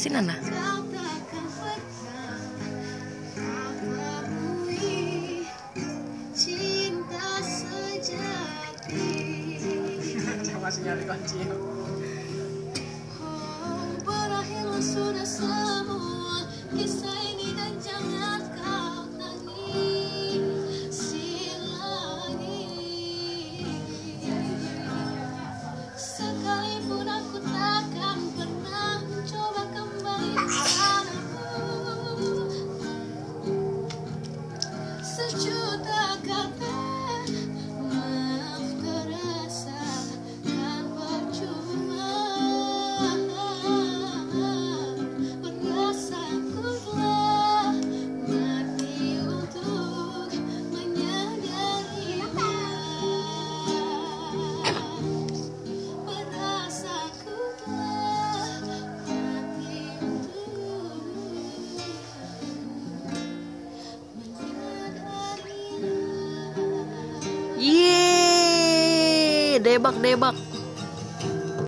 sih Nana? Masih nyari kunci. Berakhirlah sudah semua kisah ini dan jangan kau tangisi lagi. Sekalipun aku takkan pernah mencoba kembali padamu. Sejuta kata maaf terasa kan percuma. Perasaanku telah mati untuk menyadarinya. Perasaanku telah mati untuk menyadarinya. Yeay, debak.